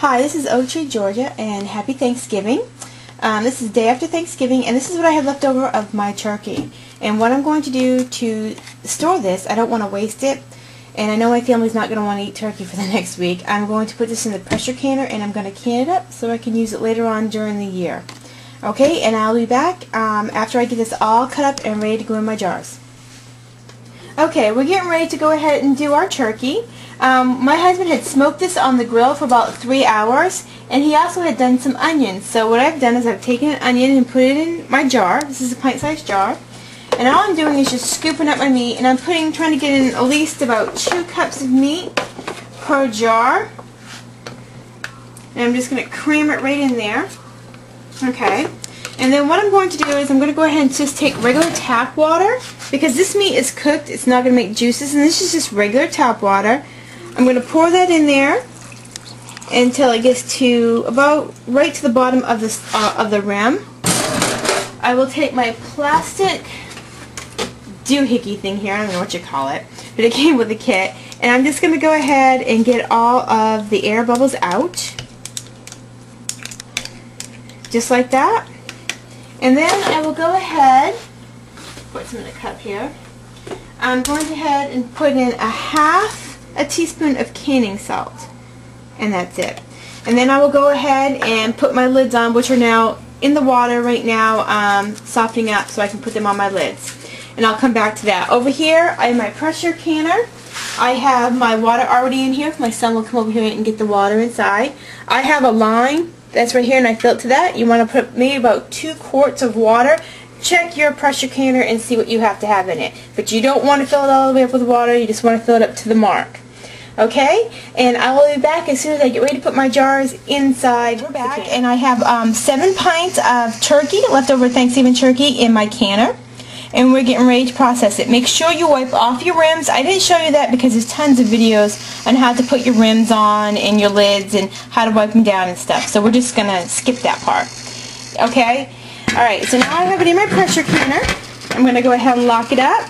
Hi, this is Oak Tree, Georgia, and happy Thanksgiving. This is the day after Thanksgiving, and this is what I have left over of my turkey. And what I'm going to do to store this, I don't want to waste it, and I know my family's not going to want to eat turkey for the next week. I'm going to put this in the pressure canner, and I'm going to can it up so I can use it later on during the year. Okay, and I'll be back after I get this all cut up and ready to go in my jars. Okay, we're getting ready to go ahead and do our turkey. My husband had smoked this on the grill for about 3 hours, and he also had done some onions. So what I've done is I've taken an onion and put it in my jar. This is a pint-sized jar. And all I'm doing is just scooping up my meat, and I'm trying to get in at least about 2 cups of meat per jar. And I'm just going to cram it right in there. Okay. And then what I'm going to do is I'm going to go ahead and just take regular tap water, because this meat is cooked, it's not going to make juices, and this is just regular tap water. I'm going to pour that in there until it gets to about right to the bottom of the rim. I will take my plastic doohickey thing here, I don't know what you call it, but it came with the kit, and I'm just going to go ahead and get all of the air bubbles out, just like that. And then I will go ahead, put some in a cup here. I'm going to go ahead and put in half a teaspoon of canning salt, and that's it. And then I will go ahead and put my lids on, which are now in the water right now, softening up so I can put them on my lids. And I'll come back to that. Over here, I have my pressure canner. I have my water already in here. My son will come over here and get the water inside. I have a line that's right here, and I fill it to that. You want to put maybe about 2 quarts of water. Check your pressure canner and see what you have to have in it. But you don't want to fill it all the way up with water. You just want to fill it up to the mark. Okay? And I will be back as soon as I get ready to put my jars inside. We're back, and I have 7 pints of turkey, leftover Thanksgiving turkey, in my canner. And we're getting ready to process it. Make sure you wipe off your rims. I didn't show you that because there's tons of videos on how to put your rims on and your lids and how to wipe them down and stuff. So we're just going to skip that part. Okay? Alright, so now I have it in my pressure canner. I'm going to go ahead and lock it up.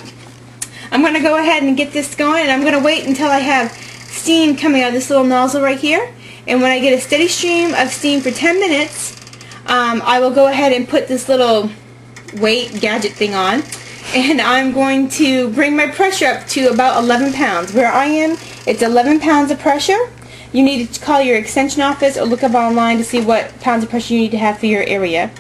I'm going to go ahead and get this going, and I'm going to wait until I have steam coming out of this little nozzle right here. And when I get a steady stream of steam for 10 minutes, I will go ahead and put this little weight gadget thing on, and I'm going to bring my pressure up to about 11 pounds. Where I am, it's 11 pounds of pressure. You need to call your extension office or look up online to see what pounds of pressure you need to have for your area.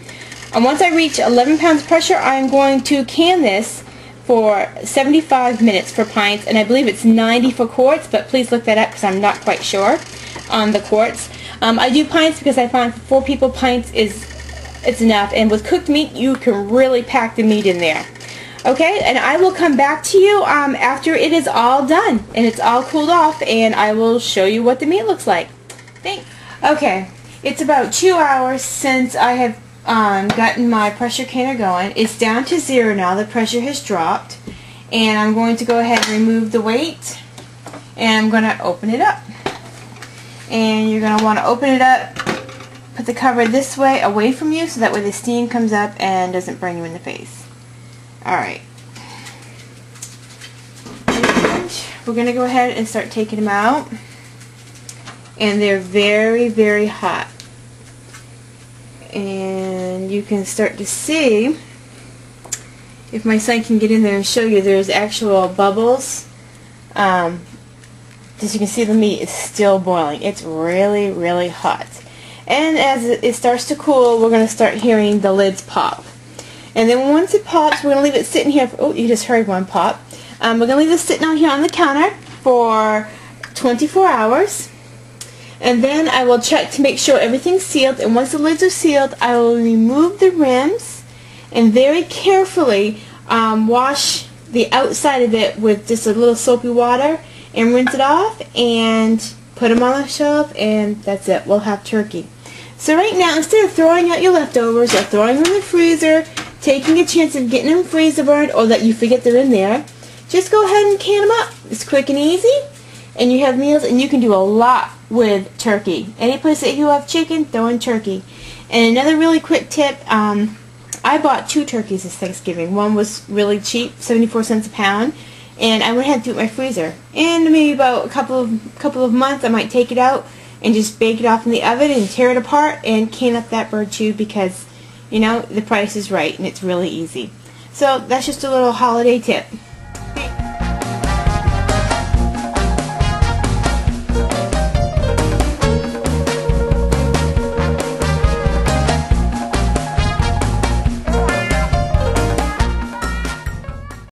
And once I reach 11 pounds of pressure, I'm going to can this for 75 minutes for pints, and I believe it's 90 for quarts, but please look that up because I'm not quite sure on the quarts. I do pints because I find for 4 people pints it's enough, and with cooked meat you can really pack the meat in there. Okay, and I will come back to you after it is all done and it's all cooled off, and I will show you what the meat looks like. Thanks. Okay, it's about 2 hours since I have gotten my pressure canner going. It's down to 0 now. The pressure has dropped, and I'm going to go ahead and remove the weight, and I'm going to open it up. And you're going to want to open it up, put the cover this way away from you so that way the steam comes up and doesn't burn you in the face. Alright. We're going to go ahead and start taking them out. And they're very, very hot. And you can start to see, if my son can get in there and show you, there's actual bubbles. As you can see, the meat is still boiling. It's really, really hot. And as it starts to cool, we're going to start hearing the lids pop. And then once it pops, we're going to leave it sitting here for, oh, you just heard one pop. We're going to leave this sitting out here on the counter for 24 hours. And then I will check to make sure everything's sealed. And once the lids are sealed, I will remove the rims and very carefully wash the outside of it with just a little soapy water and rinse it off and put them on the shelf, and that's it. We'll have turkey. So right now, instead of throwing out your leftovers or throwing them in the freezer, taking a chance of getting them freezer burned or that you forget they're in there, just go ahead and can them up. It's quick and easy, and you have meals, and you can do a lot with turkey. Any place that you have chicken, throw in turkey. And another really quick tip, I bought 2 turkeys this Thanksgiving. One was really cheap, 74 cents a pound, and I went ahead and threw it in my freezer. And maybe about a couple of months, I might take it out, and just bake it off in the oven and tear it apart and can up that bird too, because, you know, the price is right and it's really easy. So that's just a little holiday tip.